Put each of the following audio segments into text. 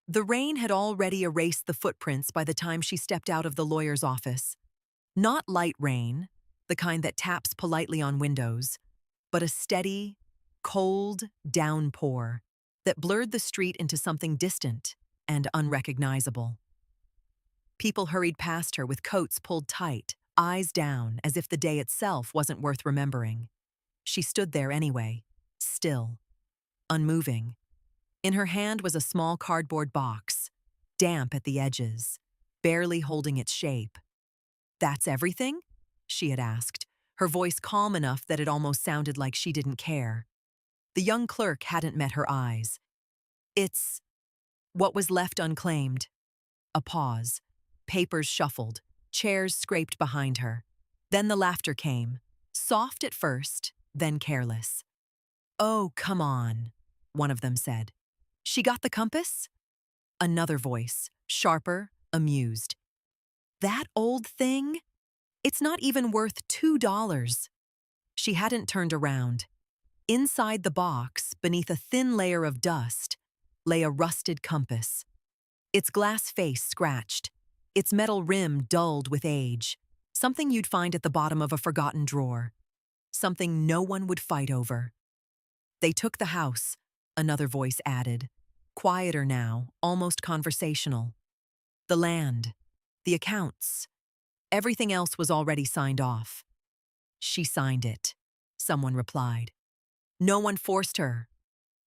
The rain had already erased the footprints by the time she stepped out of the lawyer's office. Not light rain, the kind that taps politely on windows, but a steady, cold downpour that blurred the street into something distant and unrecognizable. People hurried past her with coats pulled tight, eyes down, as if the day itself wasn't worth remembering. She stood there anyway, still, unmoving. In her hand was a small cardboard box, damp at the edges, barely holding its shape. "That's everything?" she had asked, her voice calm enough that it almost sounded like she didn't care. The young clerk hadn't met her eyes. "It's what was left unclaimed." A pause. Papers shuffled, chairs scraped behind her. Then the laughter came, soft at first, then careless. "Oh, come on," one of them said. "She got the compass?" Another voice, sharper, amused. "That old thing? It's not even worth $2. She hadn't turned around. Inside the box, beneath a thin layer of dust, lay a rusted compass. Its glass face scratched, its metal rim dulled with age, something you'd find at the bottom of a forgotten drawer, something no one would fight over. "They took the house," another voice added, quieter now, almost conversational. "The land, the accounts, everything else was already signed off." "She signed it," someone replied. "No one forced her."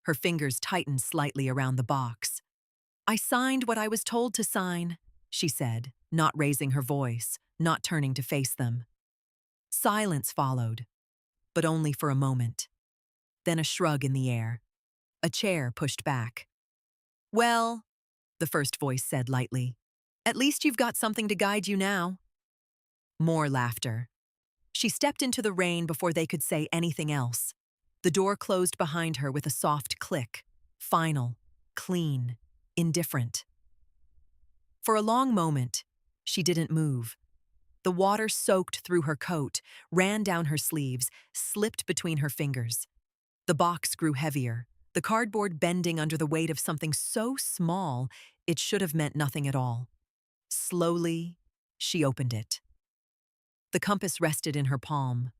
Her fingers tightened slightly around the box. "I signed what I was told to sign," she said, not raising her voice, not turning to face them. Silence followed, but only for a moment. Then a shrug in the air. A chair pushed back. "Well," the first voice said lightly, "at least you've got something to guide you now." More laughter. She stepped into the rain before they could say anything else. The door closed behind her with a soft click, final, clean, indifferent. For a long moment, she didn't move. The water soaked through her coat, ran down her sleeves, slipped between her fingers. The box grew heavier, the cardboard bending under the weight of something so small it should have meant nothing at all. Slowly, she opened it. The compass rested in her palm,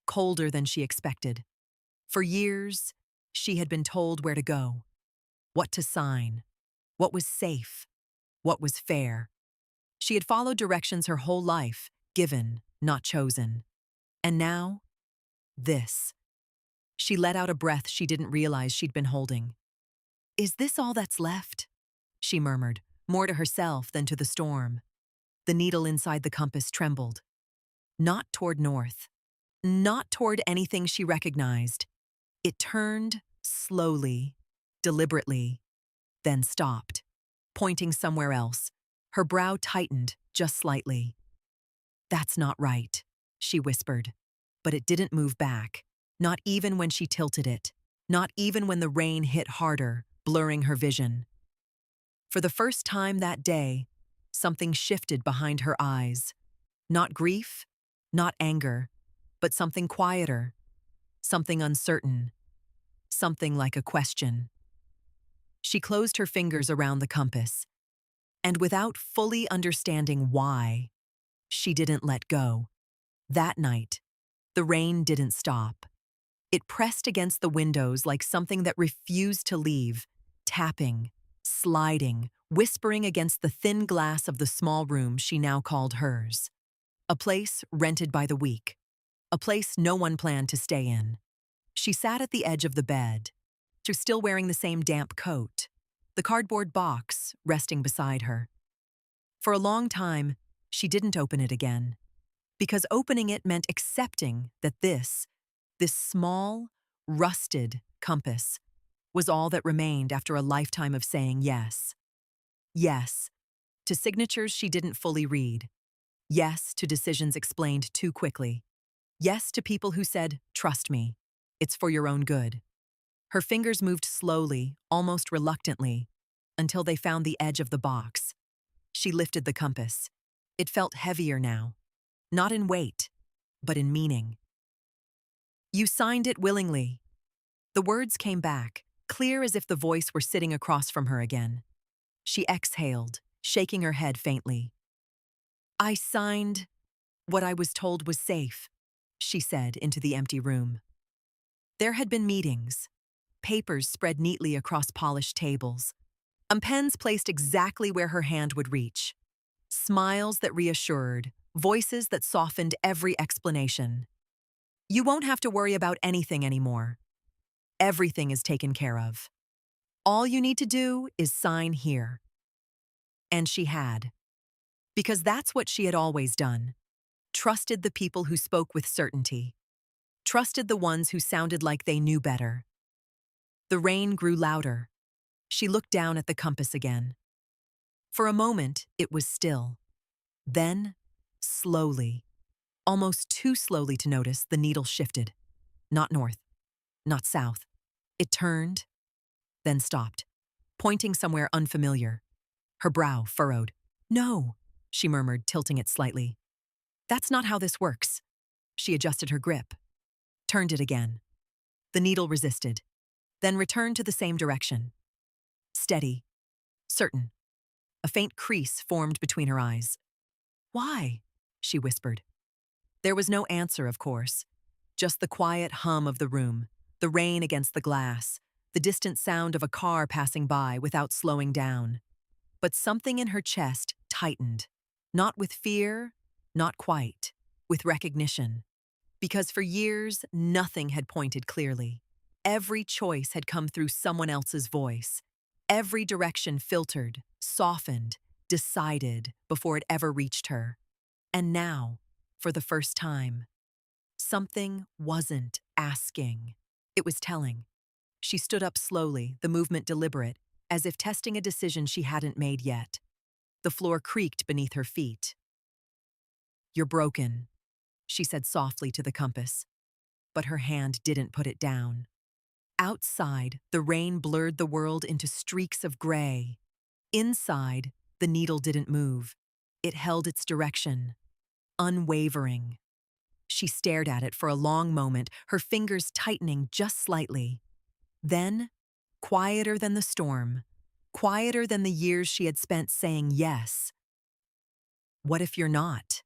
colder than she expected. For years, she had been told where to go, what to sign, what was safe, what was fair. She had followed directions her whole life, given, not chosen. And now, this. She let out a breath she didn't realize she'd been holding. "Is this all that's left?" she murmured, more to herself than to the storm. The needle inside the compass trembled. Not toward north. Not toward anything she recognized. It turned slowly, deliberately, then stopped, pointing somewhere else. Her brow tightened just slightly. "That's not right," she whispered. But it didn't move back, not even when she tilted it, not even when the rain hit harder, blurring her vision. For the first time that day, something shifted behind her eyes. Not grief, not anger, but something quieter, something uncertain, something like a question. She closed her fingers around the compass, and without fully understanding why, she didn't let go. That night, the rain didn't stop. It pressed against the windows like something that refused to leave, tapping, sliding, whispering against the thin glass of the small room she now called hers. A place rented by the week. A place no one planned to stay in. She sat at the edge of the bed, still wearing the same damp coat, the cardboard box resting beside her. For a long time, she didn't open it again, because opening it meant accepting that this small, rusted compass was all that remained after a lifetime of saying yes. Yes, to signatures she didn't fully read. Yes to decisions explained too quickly. Yes to people who said, "Trust me, it's for your own good." Her fingers moved slowly, almost reluctantly, until they found the edge of the box. She lifted the compass. It felt heavier now, not in weight, but in meaning. "You signed it willingly." The words came back, clear as if the voice were sitting across from her again. She exhaled, shaking her head faintly. I signed what I was told was safe, she said into the empty room. There had been meetings, papers spread neatly across polished tables, pens placed exactly where her hand would reach, smiles that reassured, voices that softened every explanation. You won't have to worry about anything anymore. Everything is taken care of. All you need to do is sign here. And she had. Because that's what she had always done. Trusted the people who spoke with certainty. Trusted the ones who sounded like they knew better. The rain grew louder. She looked down at the compass again. For a moment, it was still. Then, slowly, almost too slowly to notice, the needle shifted. Not north, not south. It turned, then stopped, pointing somewhere unfamiliar. Her brow furrowed. No, she murmured, tilting it slightly. That's not how this works. She adjusted her grip, turned it again. The needle resisted, then returned to the same direction. Steady, certain. A faint crease formed between her eyes. Why? She whispered. There was no answer, of course. Just the quiet hum of the room, the rain against the glass, the distant sound of a car passing by without slowing down. But something in her chest tightened. Not with fear, not quite, with recognition. Because for years, nothing had pointed clearly. Every choice had come through someone else's voice. Every direction filtered, softened, decided before it ever reached her. And now, for the first time, something wasn't asking. It was telling. She stood up slowly, the movement deliberate, as if testing a decision she hadn't made yet. The floor creaked beneath her feet. You're broken, she said softly to the compass. But her hand didn't put it down. Outside, the rain blurred the world into streaks of gray. Inside, the needle didn't move. It held its direction, unwavering. She stared at it for a long moment, her fingers tightening just slightly. Then, quieter than the storm, quieter than the years she had spent saying yes. What if you're not?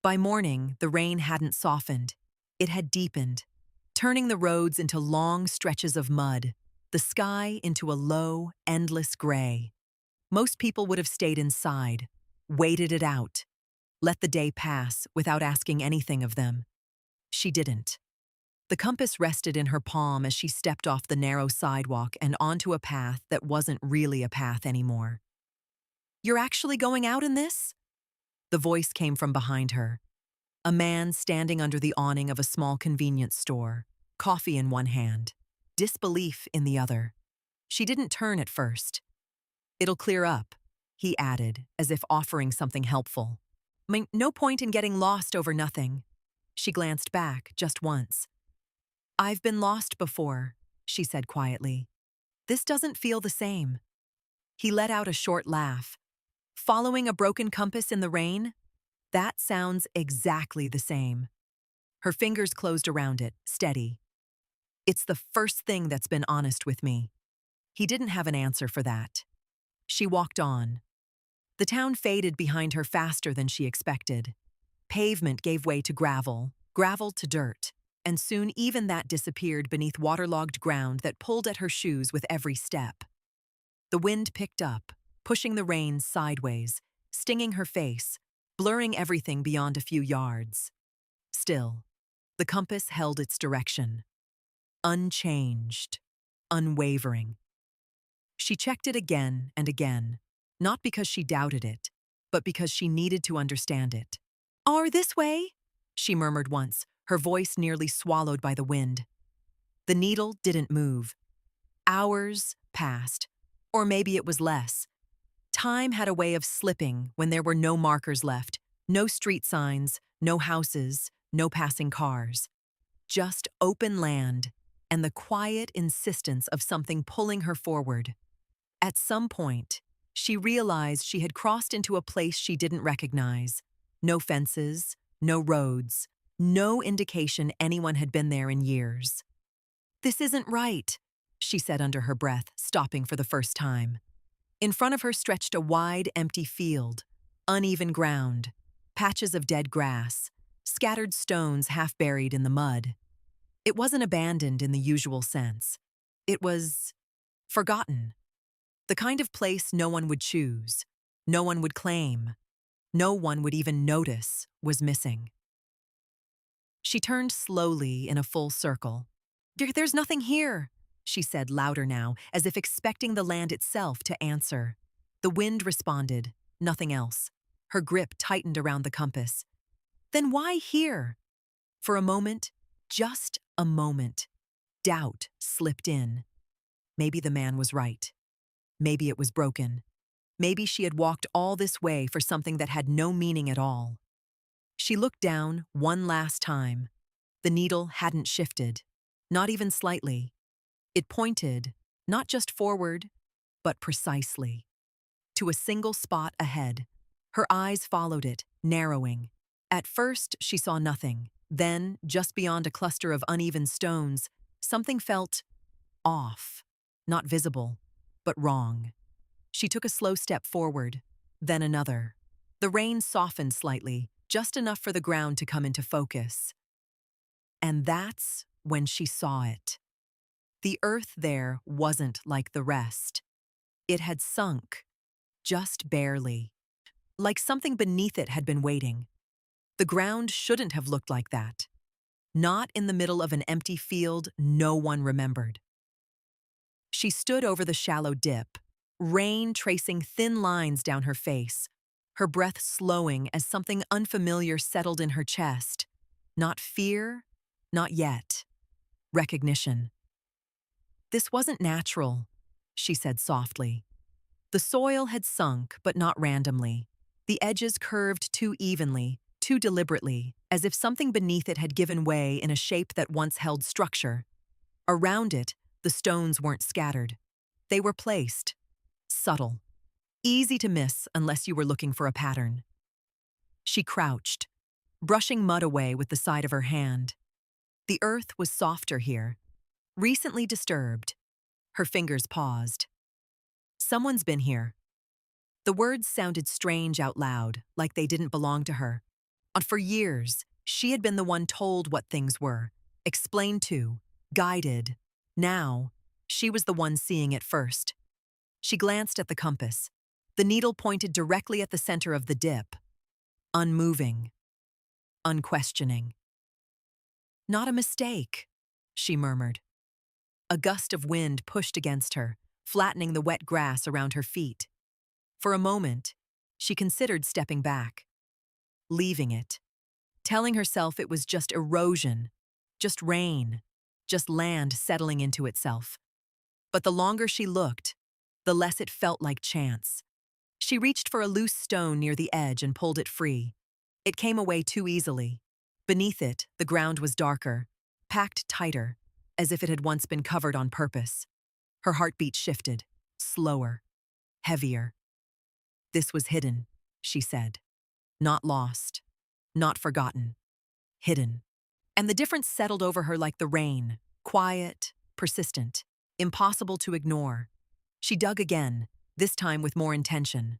By morning, the rain hadn't softened. It had deepened, turning the roads into long stretches of mud, the sky into a low, endless gray. Most people would have stayed inside, waited it out, let the day pass without asking anything of them. She didn't. The compass rested in her palm as she stepped off the narrow sidewalk and onto a path that wasn't really a path anymore. You're actually going out in this? The voice came from behind her. A man standing under the awning of a small convenience store, coffee in one hand, disbelief in the other. She didn't turn at first. It'll clear up, he added, as if offering something helpful. No point in getting lost over nothing. She glanced back just once. I've been lost before, she said quietly. This doesn't feel the same. He let out a short laugh. Following a broken compass in the rain? That sounds exactly the same. Her fingers closed around it, steady. It's the first thing that's been honest with me. He didn't have an answer for that. She walked on. The town faded behind her faster than she expected. Pavement gave way to gravel, gravel to dirt, and soon even that disappeared beneath waterlogged ground that pulled at her shoes with every step. The wind picked up, pushing the rain sideways, stinging her face, blurring everything beyond a few yards. Still, the compass held its direction. Unchanged, unwavering. She checked it again and again, not because she doubted it, but because she needed to understand it. "Are this way?" she murmured once, her voice nearly swallowed by the wind. The needle didn't move. Hours passed, or maybe it was less. Time had a way of slipping when there were no markers left, no street signs, no houses, no passing cars. Just open land and the quiet insistence of something pulling her forward. At some point, she realized she had crossed into a place she didn't recognize. No fences, no roads, no indication anyone had been there in years. "This isn't right," she said under her breath, stopping for the first time. In front of her stretched a wide, empty field, uneven ground, patches of dead grass, scattered stones half buried in the mud. It wasn't abandoned in the usual sense. It was forgotten. The kind of place no one would choose, no one would claim, no one would even notice was missing. She turned slowly in a full circle. There's nothing here," she said louder now, as if expecting the land itself to answer. The wind responded, nothing else. Her grip tightened around the compass. Then why here? For a moment, just a moment, doubt slipped in. Maybe the man was right. Maybe it was broken. Maybe she had walked all this way for something that had no meaning at all. She looked down one last time. The needle hadn't shifted, not even slightly. It pointed, not just forward, but precisely, to a single spot ahead. Her eyes followed it, narrowing. At first, she saw nothing. Then, just beyond a cluster of uneven stones, something felt off. Not visible, but wrong. She took a slow step forward, then another. The rain softened slightly, just enough for the ground to come into focus. And that's when she saw it. The earth there wasn't like the rest. It had sunk, just barely. Like something beneath it had been waiting. The ground shouldn't have looked like that. Not in the middle of an empty field no one remembered. She stood over the shallow dip, rain tracing thin lines down her face, her breath slowing as something unfamiliar settled in her chest. Not fear, not yet. Recognition. This wasn't natural, she said softly. The soil had sunk, but not randomly. The edges curved too evenly, too deliberately, as if something beneath it had given way in a shape that once held structure. Around it, the stones weren't scattered. They were placed. Subtle. Easy to miss unless you were looking for a pattern. She crouched, brushing mud away with the side of her hand. The earth was softer here, recently disturbed. Her fingers paused. Someone's been here. The words sounded strange out loud, like they didn't belong to her. And for years, she had been the one told what things were, explained to, guided. Now, she was the one seeing it first. She glanced at the compass. The needle pointed directly at the center of the dip. Unmoving. Unquestioning. Not a mistake, she murmured. A gust of wind pushed against her, flattening the wet grass around her feet. For a moment, she considered stepping back, leaving it, telling herself it was just erosion, just rain, just land settling into itself. But the longer she looked, the less it felt like chance. She reached for a loose stone near the edge and pulled it free. It came away too easily. Beneath it, the ground was darker, packed tighter, as if it had once been covered on purpose. Her heartbeat shifted, slower, heavier. This was hidden, she said. Not lost, not forgotten. Hidden. And the difference settled over her like the rain, quiet, persistent, impossible to ignore. She dug again, this time with more intention.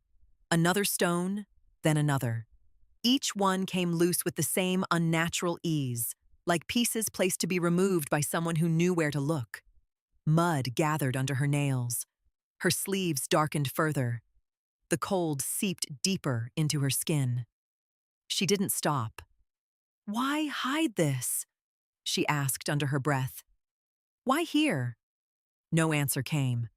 Another stone, then another. Each one came loose with the same unnatural ease, like pieces placed to be removed by someone who knew where to look. Mud gathered under her nails. Her sleeves darkened further. The cold seeped deeper into her skin. She didn't stop. "Why hide this?" she asked under her breath. "Why here?" No answer came.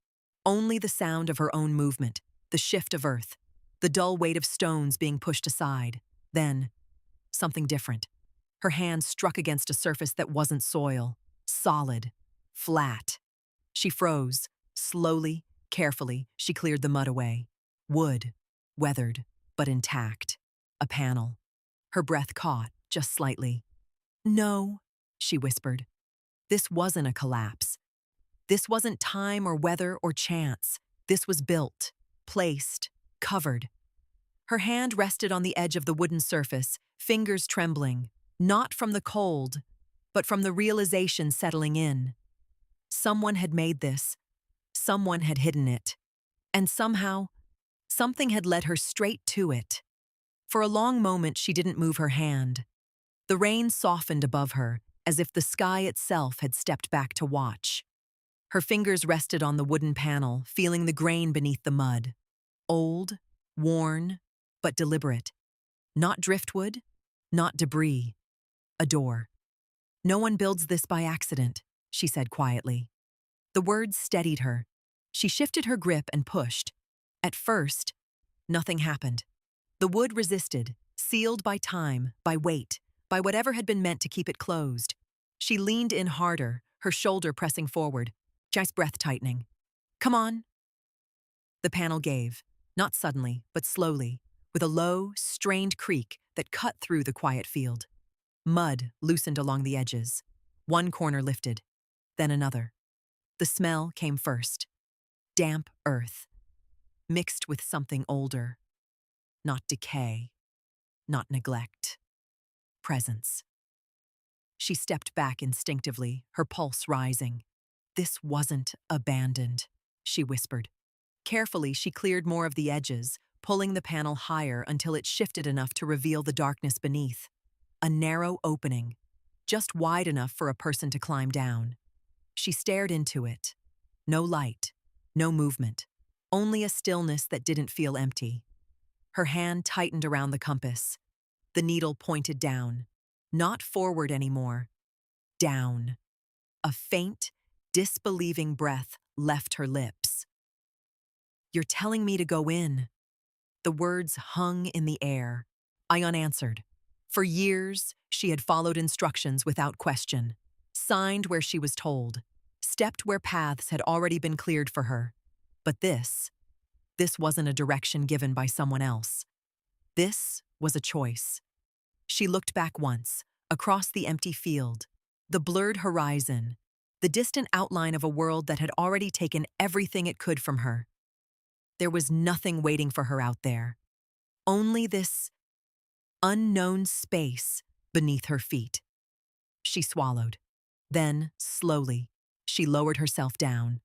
Only the sound of her own movement, the shift of earth, the dull weight of stones being pushed aside. Then, something different. Her hand struck against a surface that wasn't soil, solid, flat. She froze. Slowly, carefully, she cleared the mud away. Wood, weathered, but intact. A panel. Her breath caught, just slightly. "No," she whispered. This wasn't a collapse. This wasn't time or weather or chance. This was built, placed, covered. Her hand rested on the edge of the wooden surface, fingers trembling, not from the cold, but from the realization settling in. Someone had made this. Someone had hidden it. And somehow, something had led her straight to it. For a long moment, she didn't move her hand. The rain softened above her, as if the sky itself had stepped back to watch. Her fingers rested on the wooden panel, feeling the grain beneath the mud. Old, worn, but deliberate. Not driftwood, not debris. A door. "No one builds this by accident," she said quietly. The words steadied her. She shifted her grip and pushed. At first, nothing happened. The wood resisted, sealed by time, by weight, by whatever had been meant to keep it closed. She leaned in harder, her shoulder pressing forward, Jai's breath tightening. "Come on." The panel gave, not suddenly, but slowly, with a low, strained creak that cut through the quiet field. Mud loosened along the edges. One corner lifted, then another. The smell came first. Damp earth, mixed with something older. Not decay, not neglect. Presence. She stepped back instinctively, her pulse rising. "This wasn't abandoned," she whispered. Carefully, she cleared more of the edges, pulling the panel higher until it shifted enough to reveal the darkness beneath. A narrow opening, just wide enough for a person to climb down. She stared into it. No light, no movement, only a stillness that didn't feel empty. Her hand tightened around the compass. The needle pointed down, not forward anymore. Down. A faint, disbelieving breath left her lips. "You're telling me to go in." The words hung in the air. I unanswered. For years, she had followed instructions without question, signed where she was told, stepped where paths had already been cleared for her. But this wasn't a direction given by someone else. This was a choice. She looked back once, across the empty field, the blurred horizon, the distant outline of a world that had already taken everything it could from her. There was nothing waiting for her out there. Only this unknown space beneath her feet. She swallowed. Then, slowly, she lowered herself down.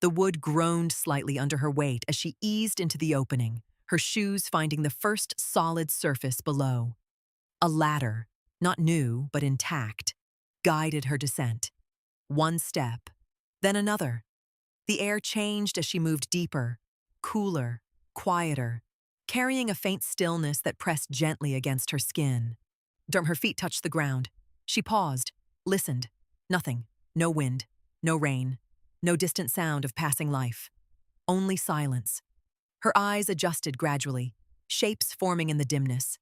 The wood groaned slightly under her weight as she eased into the opening, her shoes finding the first solid surface below. A ladder, not new but intact, guided her descent. One step, then another. The air changed as she moved deeper, cooler, quieter, carrying a faint stillness that pressed gently against her skin. Her feet touched the ground. She paused, listened. Nothing. No wind, no rain, no distant sound of passing life. Only silence. Her eyes adjusted gradually, shapes forming in the dimness.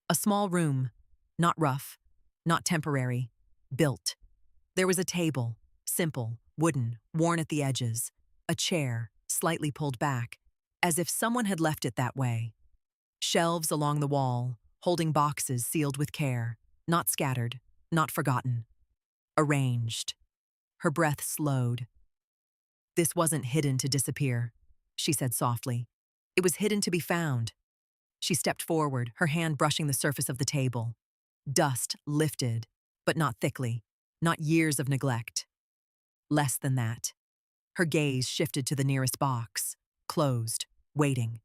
A small room, not rough, not temporary, built. There was a table, simple, wooden, worn at the edges. A chair, slightly pulled back, as if someone had left it that way. Shelves along the wall, holding boxes sealed with care, not scattered, not forgotten. Arranged. Her breath slowed. "This wasn't hidden to disappear," she said softly. "It was hidden to be found." She stepped forward, her hand brushing the surface of the table. Dust lifted, but not thickly, not years of neglect. Less than that. Her gaze shifted to the nearest box, closed, waiting.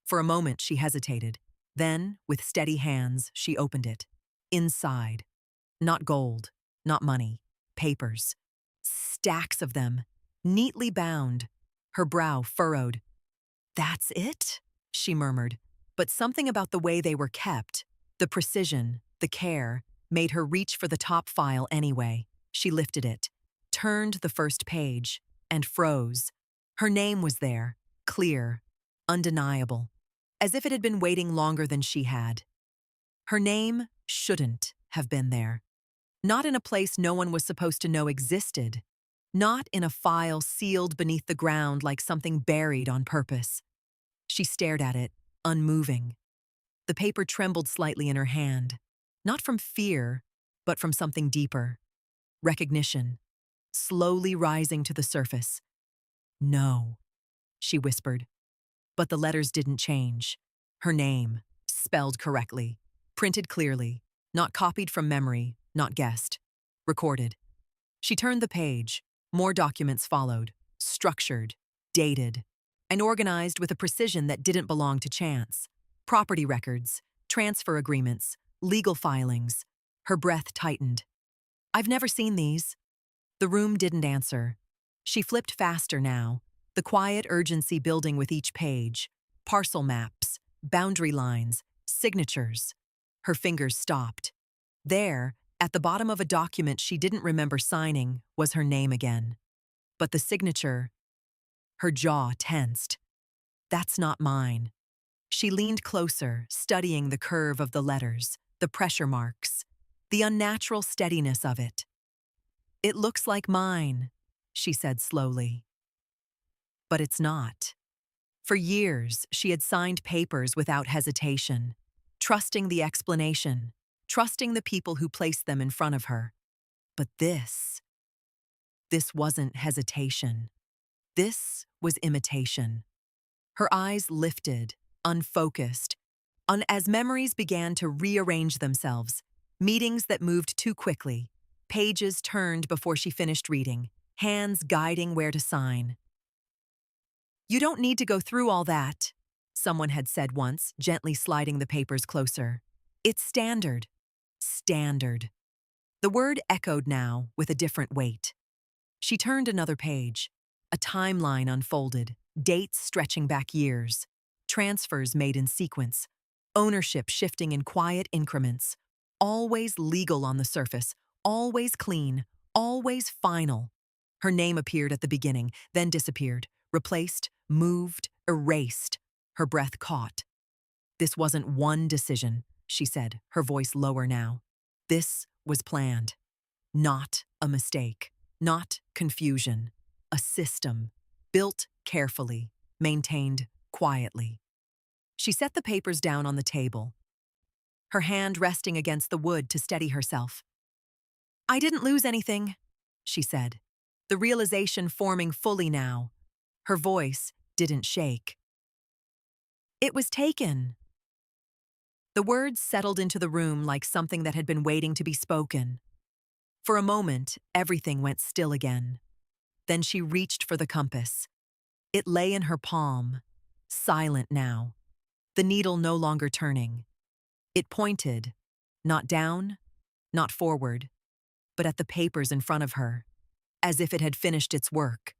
For a moment, she hesitated. Then, with steady hands, she opened it. Inside. Not gold, not money. Papers. Stacks of them, neatly bound. Her brow furrowed. "That's it?" she murmured. But something about the way they were kept, the precision, the care, made her reach for the top file anyway. She lifted it, turned the first page, and froze. Her name was there, clear, undeniable, as if it had been waiting longer than she had. Her name shouldn't have been there. Not in a place no one was supposed to know existed. Not in a file sealed beneath the ground like something buried on purpose. She stared at it, unmoving. The paper trembled slightly in her hand, not from fear, but from something deeper. Recognition, slowly rising to the surface. "No," she whispered. But the letters didn't change. Her name, spelled correctly, printed clearly, not copied from memory, not guessed. Recorded. She turned the page. More documents followed, structured, dated. and organized with a precision that didn't belong to chance. Property records, transfer agreements, legal filings. Her breath tightened. "I've never seen these." The room didn't answer. She flipped faster now, the quiet urgency building with each page. Parcel maps, boundary lines, signatures. Her fingers stopped. There, at the bottom of a document she didn't remember signing, was her name again. But the signature, her jaw tensed. "That's not mine." She leaned closer, studying the curve of the letters, the pressure marks, the unnatural steadiness of it. "It looks like mine," she said slowly. But it's not. For years, she had signed papers without hesitation, trusting the explanation, trusting the people who placed them in front of her. But this wasn't hesitation. This was imitation. Her eyes lifted, unfocused, as memories began to rearrange themselves, meetings that moved too quickly, pages turned before she finished reading, hands guiding where to sign. "You don't need to go through all that," someone had said once, gently sliding the papers closer. "It's standard." Standard. The word echoed now with a different weight. She turned another page. A timeline unfolded, dates stretching back years, transfers made in sequence, ownership shifting in quiet increments, always legal on the surface, always clean, always final. Her name appeared at the beginning, then disappeared, replaced, moved, erased. Her breath caught. "This wasn't one decision," she said, her voice lower now. "This was planned. Not a mistake, not confusion. A system, built carefully, maintained quietly." She set the papers down on the table, her hand resting against the wood to steady herself. "I didn't lose anything," she said, the realization forming fully now. Her voice didn't shake. "It was taken." The words settled into the room like something that had been waiting to be spoken. For a moment, everything went still again. Then she reached for the compass. It lay in her palm, silent now, the needle no longer turning. It pointed, not down, not forward, but at the papers in front of her, as if it had finished its work.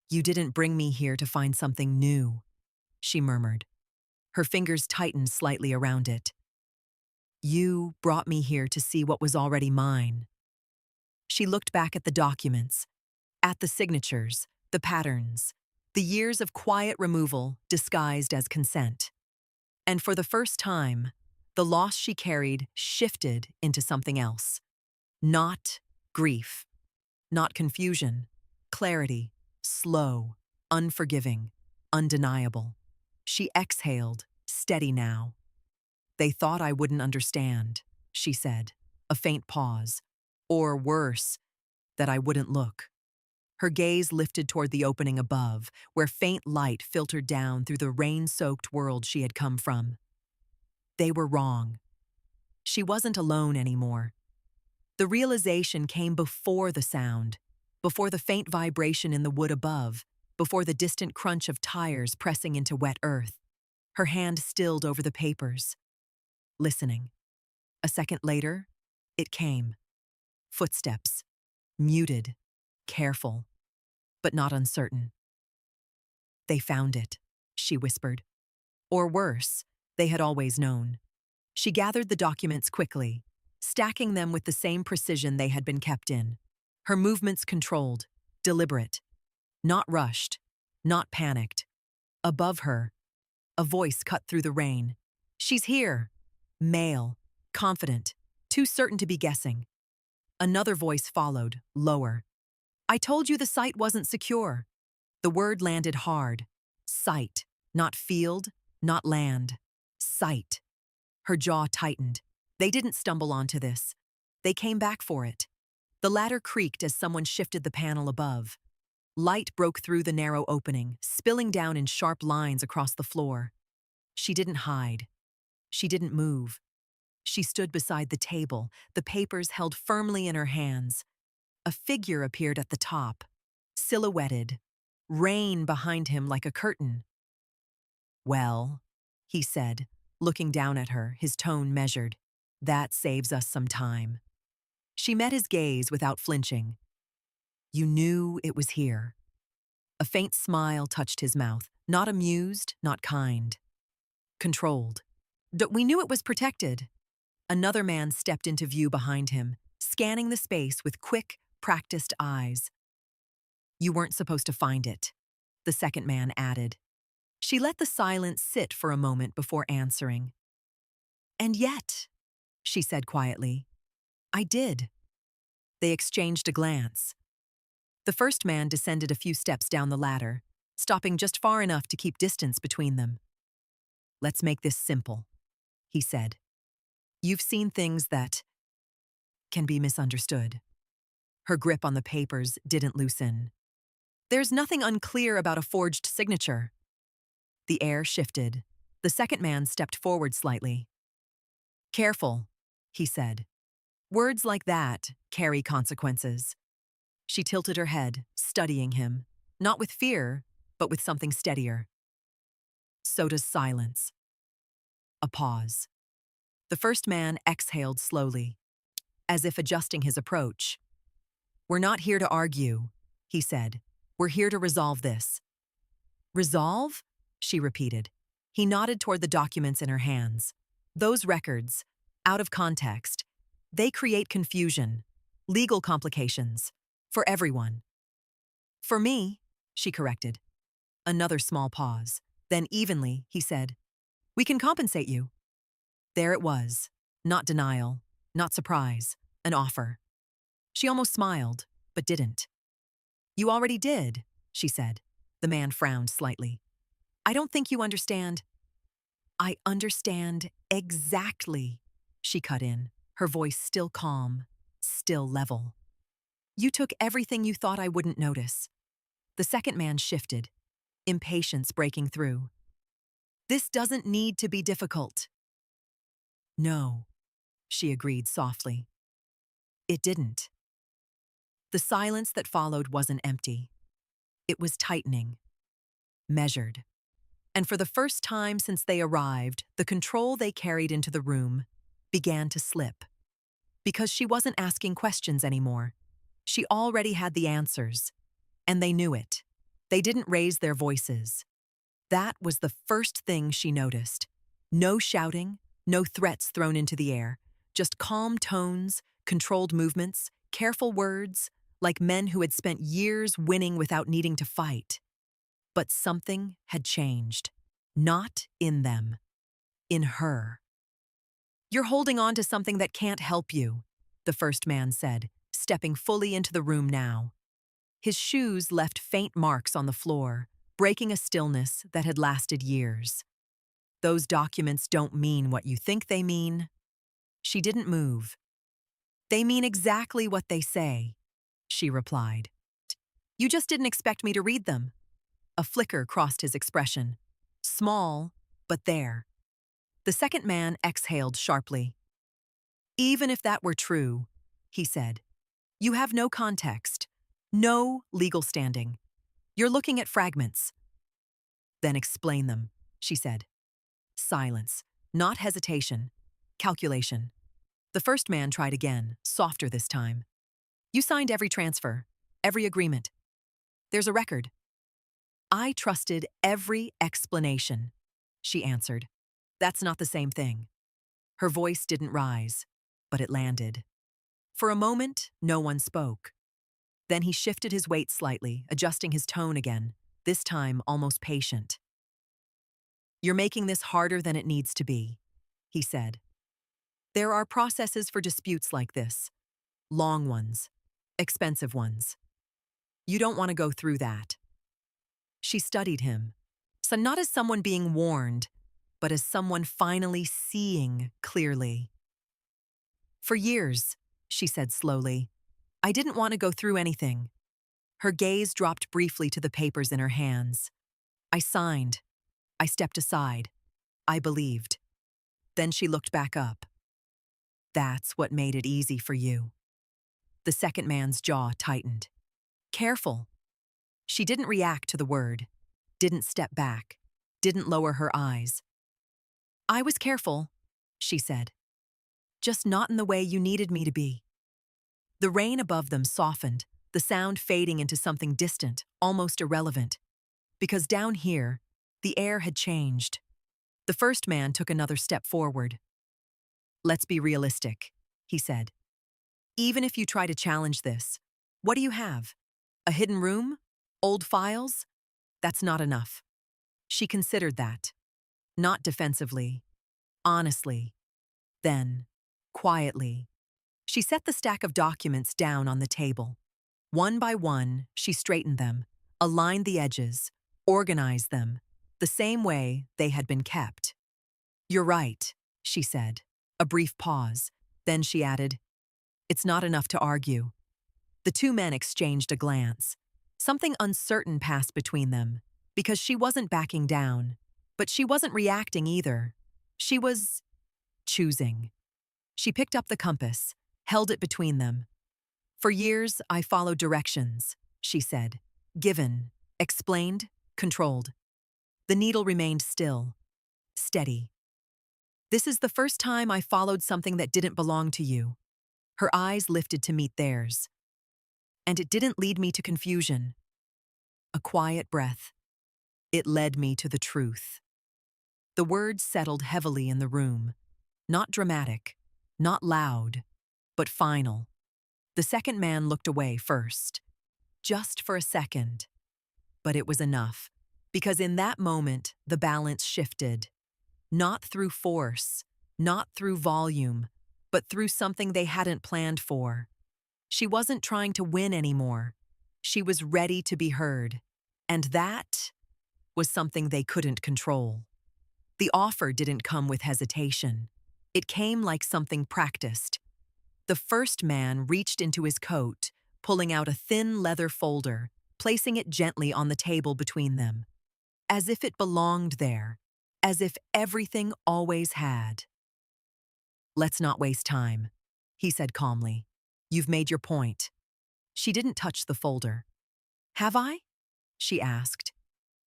"You didn't bring me here to find something new," she murmured. Her fingers tightened slightly around it. "You brought me here to see what was already mine." She looked back at the documents, at the signatures, the patterns, the years of quiet removal disguised as consent. And for the first time, the loss she carried shifted into something else. Not grief, not confusion, clarity, slow, unforgiving, undeniable. She exhaled, steady now. "They thought I wouldn't understand," she said, a faint pause. "Or worse, that I wouldn't look." Her gaze lifted toward the opening above, where faint light filtered down through the rain-soaked world she had come from. They were wrong. She wasn't alone anymore. The realization came before the sound, before the faint vibration in the wood above, before the distant crunch of tires pressing into wet earth. Her hand stilled over the papers, listening. A second later, it came. Footsteps, muted, careful, but not uncertain. "They found it," she whispered. Or worse, they had always known. She gathered the documents quickly, stacking them with the same precision they had been kept in. Her movements controlled, deliberate, not rushed, not panicked. Above her, a voice cut through the rain. "She's here." Male, confident, too certain to be guessing. Another voice followed, lower. "I told you the site wasn't secure." The word landed hard. Site, not field, not land. Site. Her jaw tightened. They didn't stumble onto this. They came back for it. The ladder creaked as someone shifted the panel above. Light broke through the narrow opening, spilling down in sharp lines across the floor. She didn't hide. She didn't move. She stood beside the table, the papers held firmly in her hands. A figure appeared at the top, silhouetted, rain behind him like a curtain. "Well," he said, looking down at her, his tone measured, "that saves us some time." She met his gaze without flinching. "You knew it was here." A faint smile touched his mouth, not amused, not kind. Controlled. We knew it was protected." Another man stepped into view behind him, scanning the space with quick, practiced eyes. "You weren't supposed to find it," the second man added. She let the silence sit for a moment before answering. "And yet," she said quietly, "I did." They exchanged a glance. The first man descended a few steps down the ladder, stopping just far enough to keep distance between them. "Let's make this simple," he said. "You've seen things that can be misunderstood." Her grip on the papers didn't loosen. "There's nothing unclear about a forged signature." The air shifted. The second man stepped forward slightly. "Careful," he said. "Words like that carry consequences." She tilted her head, studying him, not with fear, but with something steadier. "So does silence." A pause. The first man exhaled slowly, as if adjusting his approach. "We're not here to argue," he said. "We're here to resolve this." "Resolve?" she repeated. He nodded toward the documents in her hands. "Those records, out of context, they create confusion, legal complications, for everyone." "For me," she corrected. Another small pause. Then evenly, he said, "We can compensate you." There it was. Not denial, not surprise, an offer. She almost smiled, but didn't. "You already did," she said. The man frowned slightly. "I don't think you understand." "I understand exactly," she cut in, her voice still calm, still level. "You took everything you thought I wouldn't notice." The second man shifted, impatience breaking through. "This doesn't need to be difficult." "No," she agreed softly. It didn't. The silence that followed wasn't empty. It was tightening, measured. And for the first time since they arrived, the control they carried into the room began to slip. Because she wasn't asking questions anymore. She already had the answers. And they knew it. They didn't raise their voices. That was the first thing she noticed. No shouting, no threats thrown into the air. Just calm tones, controlled movements, careful words, like men who had spent years winning without needing to fight. But something had changed. Not in them. In her. "You're holding on to something that can't help you," the first man said, stepping fully into the room now. His shoes left faint marks on the floor, breaking a stillness that had lasted years. "Those documents don't mean what you think they mean." She didn't move. "They mean exactly what they say," she replied. "You just didn't expect me to read them." A flicker crossed his expression. Small, but there. The second man exhaled sharply. "Even if that were true," he said, "you have no context, no legal standing. You're looking at fragments." "Then explain them," she said. Silence, not hesitation, calculation. The first man tried again, softer this time. "You signed every transfer, every agreement. There's a record." "I trusted every explanation," she answered. "That's not the same thing." Her voice didn't rise, but it landed. For a moment, no one spoke. Then he shifted his weight slightly, adjusting his tone again, this time almost patient. "You're making this harder than it needs to be," he said. "There are processes for disputes like this. Long ones, expensive ones. You don't want to go through that." She studied him, so not as someone being warned, but as someone finally seeing clearly. "For years," she said slowly, "I didn't want to go through anything." Her gaze dropped briefly to the papers in her hands. "I signed. I stepped aside. I believed." Then she looked back up. "That's what made it easy for you." The second man's jaw tightened. "Careful." She didn't react to the word, didn't step back, didn't lower her eyes. "I was careful," she said. "Just not in the way you needed me to be." The rain above them softened, the sound fading into something distant, almost irrelevant. Because down here, the air had changed. The first man took another step forward. "Let's be realistic," he said. "Even if you try to challenge this, what do you have? A hidden room? Old files? That's not enough." She considered that. Not defensively. Honestly. Then, quietly, she set the stack of documents down on the table. One by one, she straightened them, aligned the edges, organized them, the same way they had been kept. "You're right," she said. A brief pause. Then she added, "It's not enough to argue." The two men exchanged a glance. Something uncertain passed between them, because she wasn't backing down, but she wasn't reacting either. She was choosing. She picked up the compass, held it between them. "For years, I followed directions," she said. "Given, explained, controlled." The needle remained still, steady. "This is the first time I followed something that didn't belong to you." Her eyes lifted to meet theirs. "And it didn't lead me to confusion." A quiet breath. "It led me to the truth." The words settled heavily in the room. Not dramatic, not loud, but final. The second man looked away first. Just for a second. But it was enough, because in that moment, the balance shifted. Not through force, not through volume, but through something they hadn't planned for. She wasn't trying to win anymore. She was ready to be heard. And that was something they couldn't control. The offer didn't come with hesitation. It came like something practiced. The first man reached into his coat, pulling out a thin leather folder, placing it gently on the table between them. As if it belonged there, as if everything always had. "Let's not waste time," he said calmly. "You've made your point." She didn't touch the folder. "Have I?" she asked.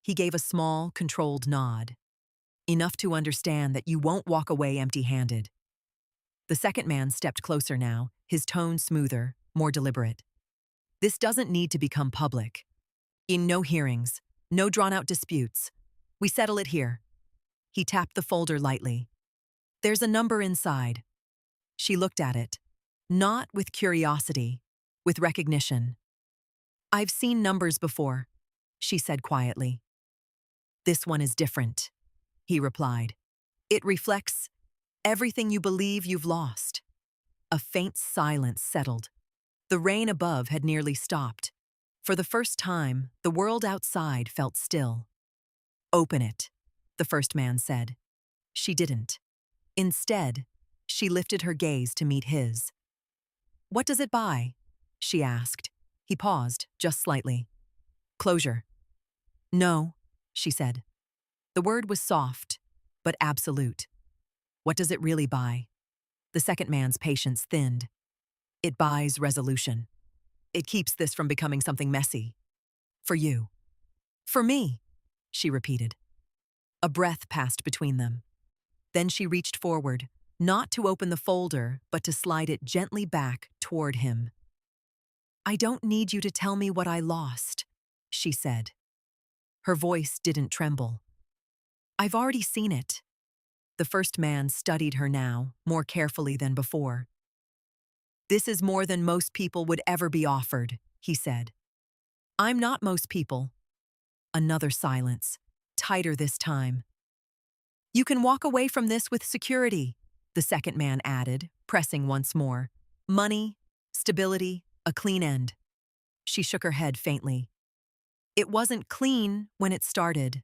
He gave a small, controlled nod. "Enough to understand that you won't walk away empty-handed." The second man stepped closer now, his tone smoother, more deliberate. "This doesn't need to become public. In no hearings, no drawn-out disputes. We settle it here." He tapped the folder lightly. "There's a number inside." She looked at it, not with curiosity, with recognition. "I've seen numbers before," she said quietly. "This one is different," he replied. "It reflects everything you believe you've lost." A faint silence settled. The rain above had nearly stopped. For the first time, the world outside felt still. "Open it," the first man said. She didn't. Instead, she lifted her gaze to meet his. "What does it buy?" she asked. He paused, just slightly. "Closure." "No," she said. The word was soft, but absolute. "What does it really buy?" The second man's patience thinned. "It buys resolution. It keeps this from becoming something messy. For you." "For me," she repeated. A breath passed between them. Then she reached forward, not to open the folder, but to slide it gently back toward him. "I don't need you to tell me what I lost," she said. Her voice didn't tremble. "I've already seen it." The first man studied her now, more carefully than before. "This is more than most people would ever be offered," he said. "I'm not most people." Another silence, tighter this time. "You can walk away from this with security," the second man added, pressing once more. "Money, stability, a clean end." She shook her head faintly. "It wasn't clean when it started."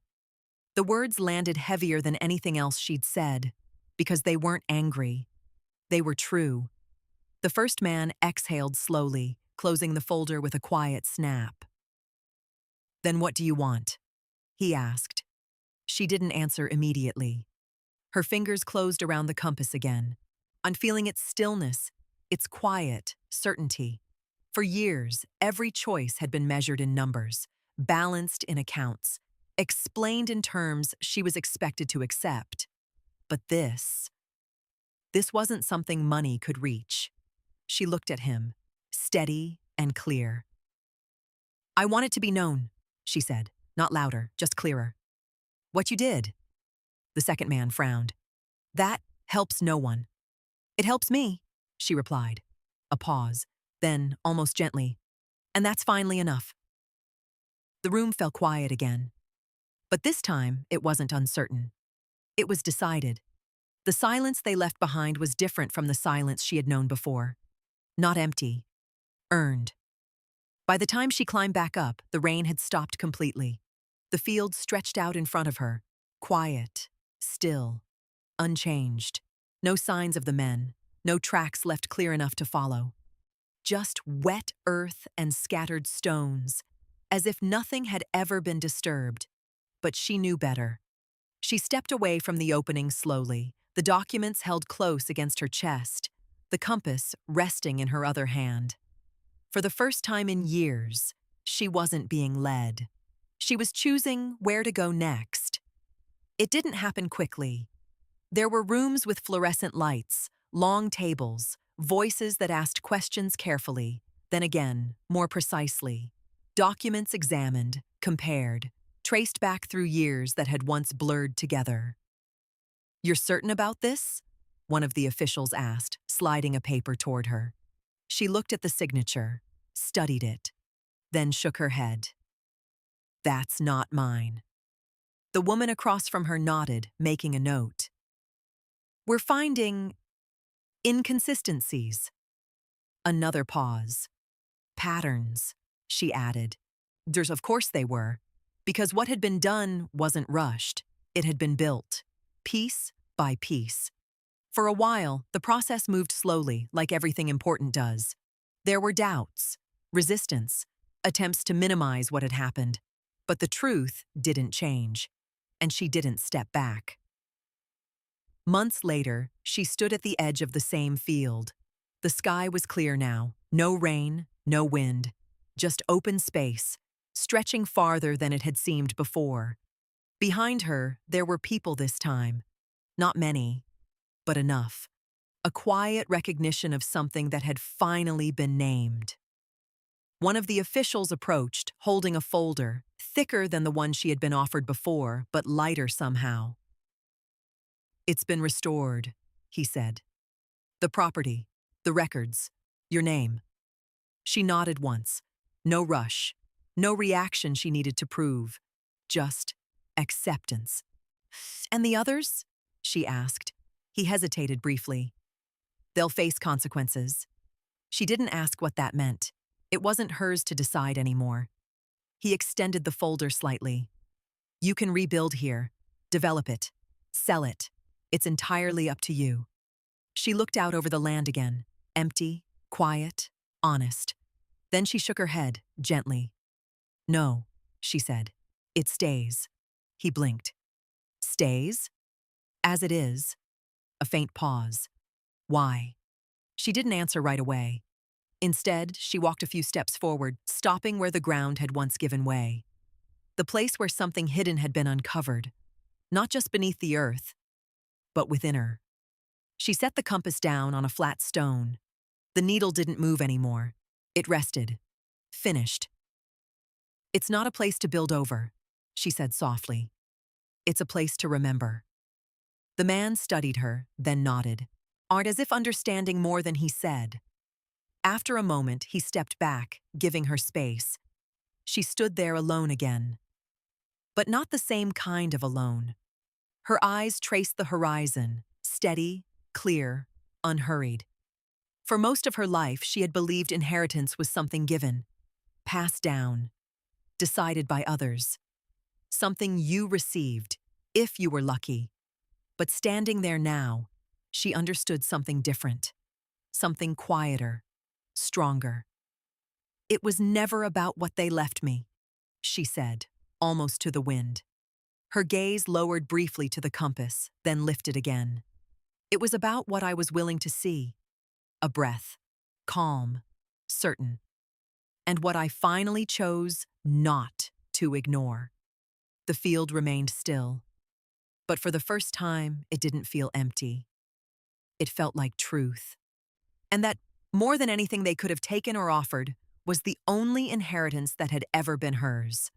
The words landed heavier than anything else she'd said, because they weren't angry. They were true. The first man exhaled slowly, closing the folder with a quiet snap. "Then what do you want?" he asked. She didn't answer immediately. Her fingers closed around the compass again, on feeling its stillness, its quiet certainty. For years, every choice had been measured in numbers, balanced in accounts, explained in terms she was expected to accept. But this wasn't something money could reach. She looked at him, steady and clear. "I want it to be known," she said, not louder, just clearer. "What you did." The second man frowned. "That helps no one." "It helps me," she replied. A pause, then, almost gently, "And that's finally enough." The room fell quiet again. But this time, it wasn't uncertain. It was decided. The silence they left behind was different from the silence she had known before. Not empty. Earned. By the time she climbed back up, the rain had stopped completely. The field stretched out in front of her, quiet, still, unchanged. No signs of the men, no tracks left clear enough to follow. Just wet earth and scattered stones, as if nothing had ever been disturbed. But she knew better. She stepped away from the opening slowly, the documents held close against her chest, the compass resting in her other hand. For the first time in years, she wasn't being led. She was choosing where to go next. It didn't happen quickly. There were rooms with fluorescent lights, long tables, voices that asked questions carefully, then again, more precisely. Documents examined, compared, traced back through years that had once blurred together. "You're certain about this?" one of the officials asked, sliding a paper toward her. She looked at the signature, studied it, then shook her head. "That's not mine." The woman across from her nodded, making a note. "We're finding inconsistencies." Another pause. "Patterns," she added. Of course they were, because what had been done wasn't rushed. It had been built, piece by piece. For a while, the process moved slowly, like everything important does. There were doubts, resistance, attempts to minimize what had happened. But the truth didn't change, and she didn't step back. Months later, she stood at the edge of the same field. The sky was clear now, no rain, no wind, just open space, stretching farther than it had seemed before. Behind her, there were people this time. Not many, but enough. A quiet recognition of something that had finally been named. One of the officials approached, holding a folder, thicker than the one she had been offered before, but lighter somehow. "It's been restored," he said. "The property, the records, your name." She nodded once. No rush, no reaction she needed to prove. Just acceptance. "And the others?" she asked. He hesitated briefly. "They'll face consequences." She didn't ask what that meant. It wasn't hers to decide anymore. He extended the folder slightly. "You can rebuild here, develop it, sell it. It's entirely up to you." She looked out over the land again, empty, quiet, honest. Then she shook her head, gently. "No," she said. "It stays." He blinked. "Stays?" "As it is." A faint pause. "Why?" She didn't answer right away. Instead, she walked a few steps forward, stopping where the ground had once given way. The place where something hidden had been uncovered. Not just beneath the earth, but within her. She set the compass down on a flat stone. The needle didn't move anymore. It rested. Finished. "It's not a place to build over," she said softly. "It's a place to remember." The man studied her, then nodded, as if understanding more than he said. After a moment, he stepped back, giving her space. She stood there alone again. But not the same kind of alone. Her eyes traced the horizon, steady, clear, unhurried. For most of her life, she had believed inheritance was something given, passed down, decided by others. Something you received, if you were lucky. But standing there now, she understood something different, something quieter, stronger. "It was never about what they left me," she said, almost to the wind. Her gaze lowered briefly to the compass, then lifted again. "It was about what I was willing to see. A breath, calm, certain. And what I finally chose not to ignore. The field remained still, but for the first time, it didn't feel empty. It felt like truth. And that, more than anything they could have taken or offered, was the only inheritance that had ever been hers.